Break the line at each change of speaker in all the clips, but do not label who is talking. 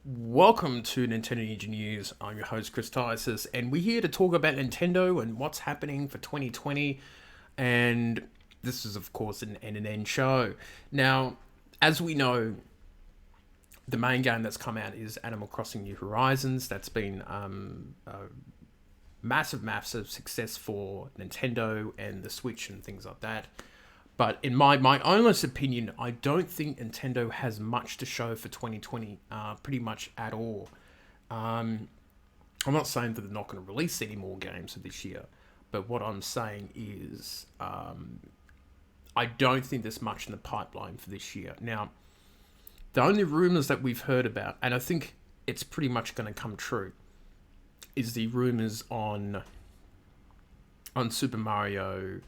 Welcome to Nintendo Ninja News. I'm your host, Chris Tysis, and we're here to talk about Nintendo and what's happening for 2020. And this is, of course, an NNN show. Now, as we know, the main game that's come out is Animal Crossing New Horizons. That's been a massive success for Nintendo and the Switch and things like that. But in my honest opinion, I don't think Nintendo has much to show for 2020, pretty much at all. I'm not saying that they're not going to release any more games for this year, but what I'm saying is I don't think there's much in the pipeline for this year. Now, the only rumors that we've heard about, and I think it's pretty much going to come true, is the rumors on Super Mario,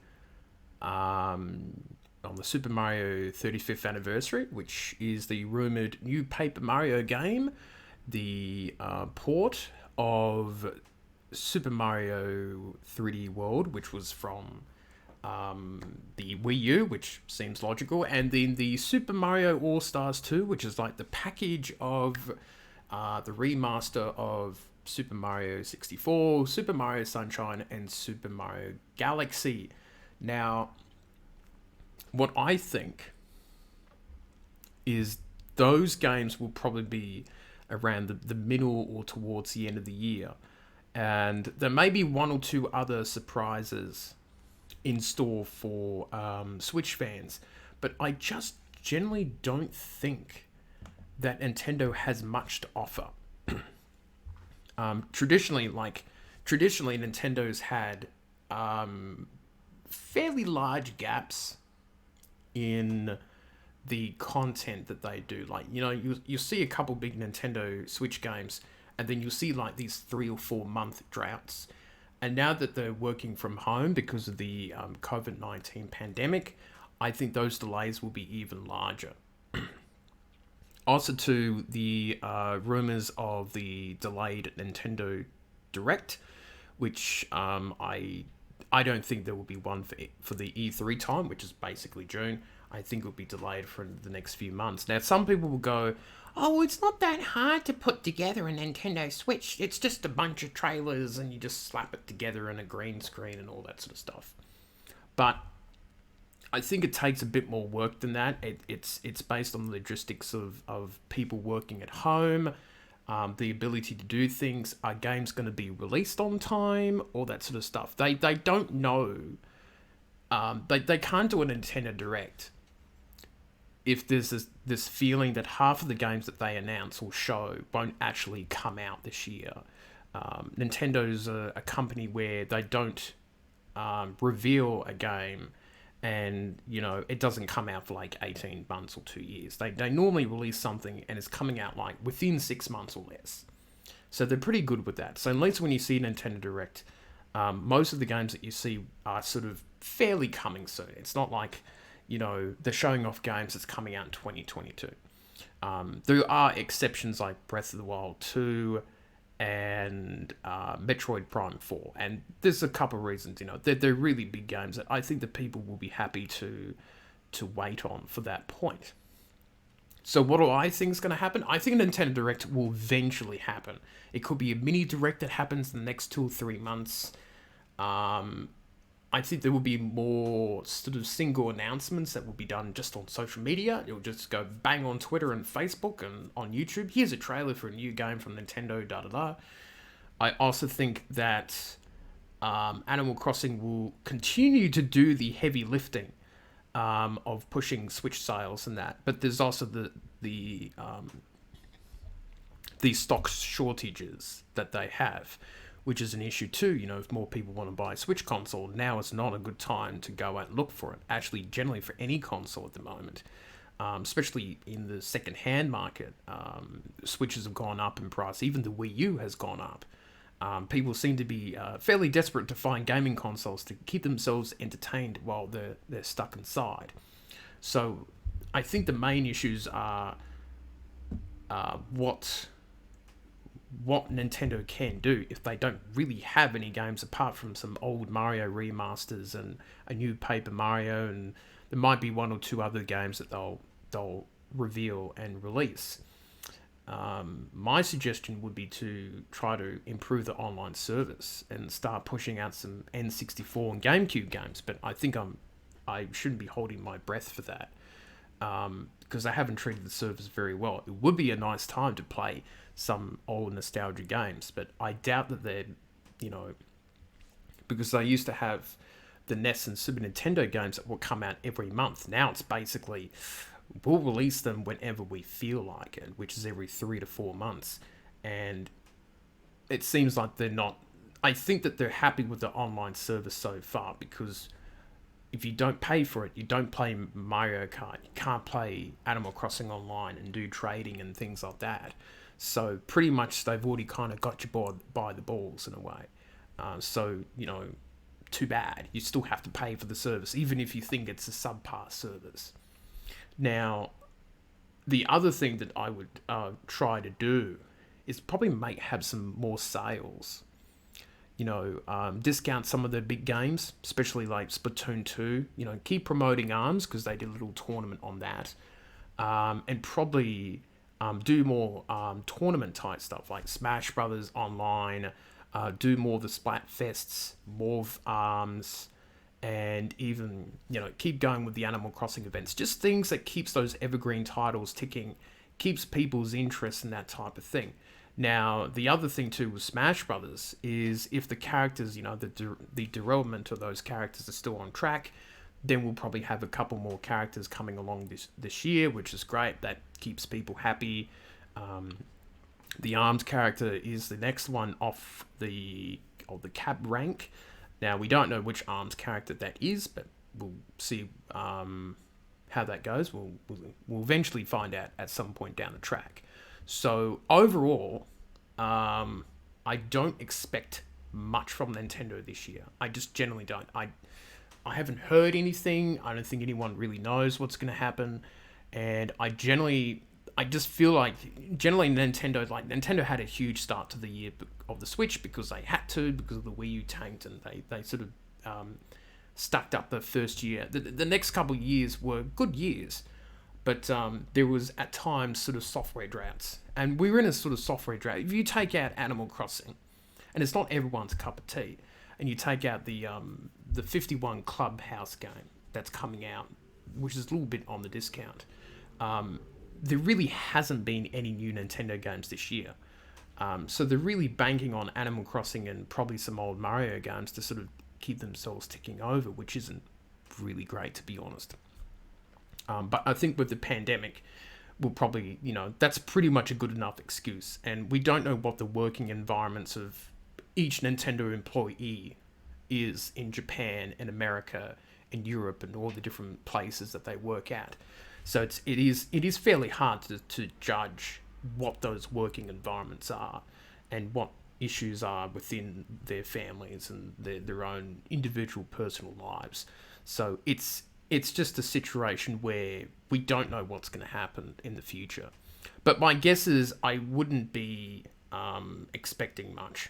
on the Super Mario 35th anniversary, which is the rumored new Paper Mario game, the port of Super Mario 3D World, which was from the Wii U, which seems logical, and then the Super Mario All Stars 2, which is like the package of the remaster of Super Mario 64, Super Mario Sunshine, and Super Mario Galaxy. Now, what I think is those games will probably be around the middle or towards the end of the year. And there may be one or two other surprises in store for Switch fans. But I just generally don't think that Nintendo has much to offer. Traditionally, Nintendo's had fairly large gaps in the content that they do. Like, you see a couple big Nintendo Switch games, and then you'll see like these 3 or 4 month droughts. And now that they're working from home because of the COVID-19 pandemic, I think those delays will be even larger. Also, to the rumors of the delayed Nintendo Direct, which I don't think there will be one for the E3 time, which is basically June. I think it will be delayed for the next few months. Now, some people will go, "Oh, it's not that hard to put together a Nintendo Switch. It's just a bunch of trailers and you just slap it together in a green screen and all that sort of stuff." But I think it takes a bit more work than that. It's based on the logistics of people working at home, the ability to do things. Are games going to be released on time? All that sort of stuff. They don't know. They can't do a Nintendo Direct if there's this feeling that half of the games that they announce or show won't actually come out this year. Nintendo's a company where they don't reveal a game and it doesn't come out for like 18 months or 2 years. They normally release something and it's coming out like within 6 months or less. So they're pretty good with that. So at least when you see Nintendo Direct, most of the games that you see are sort of fairly coming soon. It's not like they're showing off games that's coming out in 2022. There are exceptions like Breath of the Wild 2 and Metroid Prime 4. And there's a couple of reasons, they're really big games that I think that people will be happy to wait on for that point. So what do I think is going to happen? I think a Nintendo Direct will eventually happen. It could be a mini Direct that happens in the next 2 or 3 months. I think there will be more sort of single announcements that will be done just on social media. It'll just go bang on Twitter and Facebook and on YouTube. Here's a trailer for a new game from Nintendo, da-da-da. I also think that Animal Crossing will continue to do the heavy lifting of pushing Switch sales and that. But there's also the stock shortages that they have, which is an issue too. If more people want to buy a Switch console, now is not a good time to go out and look for it. Actually, generally for any console at the moment, especially in the second-hand market, Switches have gone up in price. Even the Wii U has gone up. People seem to be fairly desperate to find gaming consoles to keep themselves entertained while they're stuck inside. So I think the main issues are what Nintendo can do if they don't really have any games apart from some old Mario remasters and a new Paper Mario, and there might be one or two other games that they'll reveal and release. My suggestion would be to try to improve the online service and start pushing out some N64 and GameCube games. But I shouldn't be holding my breath for that, because they haven't treated the service very well. It would be a nice time to play some old nostalgia games, but I doubt that they're, you know, because they used to have the NES and Super Nintendo games that will come out every month. Now it's basically, we'll release them whenever we feel like it, which is every 3 to 4 months. And it seems like they're not, I think that they're happy with the online service so far, because if you don't pay for it, you don't play Mario Kart, you can't play Animal Crossing online and do trading and things like that. So pretty much they've already kind of got you by the balls in a way. So, you know, too bad. You still have to pay for the service, even if you think it's a subpar service. Now, the other thing that I would try to do is probably have some more sales. You know, discount some of the big games, especially like Splatoon 2. You know, keep promoting ARMS because they did a little tournament on that. And probably do more tournament type stuff like Smash Brothers Online. Do more of the Splatfests, more of ARMS, and even, you know, keep going with the Animal Crossing events. Just things that keeps those evergreen titles ticking, keeps people's interest in that type of thing. Now, the other thing too with Smash Brothers is if the characters, you know, the development of those characters are still on track, then we'll probably have a couple more characters coming along this year, which is great. That keeps people happy. The ARMS character is the next one off the cap rank. Now, we don't know which ARMS character that is, but we'll see how that goes. We'll eventually find out at some point down the track. So overall, I don't expect much from Nintendo this year. I just generally don't. I haven't heard anything. I don't think anyone really knows what's going to happen. And I just feel like generally Nintendo had a huge start to the year of the Switch because they had to, because of the Wii U tanked, and they sort of stacked up the first year. The next couple of years were good years, but there was at times sort of software droughts, and we were in a sort of software drought. If you take out Animal Crossing, and it's not everyone's cup of tea, and you take out the 51 Clubhouse game that's coming out, which is a little bit on the discount, there really hasn't been any new Nintendo games this year. So they're really banking on Animal Crossing and probably some old Mario games to sort of keep themselves ticking over, which isn't really great, to be honest. But I think with the pandemic, we'll probably, you know, that's pretty much a good enough excuse. And we don't know what the working environments of each Nintendo employee is in Japan and America and Europe and all the different places that they work at. So it is fairly hard to judge what those working environments are and what issues are within their families and their own individual personal lives. So it's just a situation where we don't know what's going to happen in the future. But my guess is I wouldn't be expecting much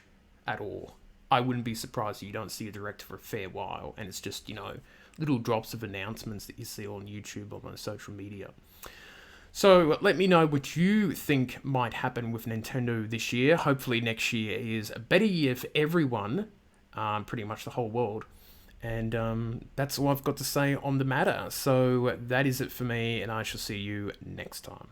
at all. I wouldn't be surprised if you don't see a direct for a fair while, and it's just, you know, little drops of announcements that you see on YouTube or on social media. So let me know what you think might happen with Nintendo this year. Hopefully next year is a better year for everyone, pretty much the whole world. And that's all I've got to say on the matter. So that is it for me, and I shall see you next time.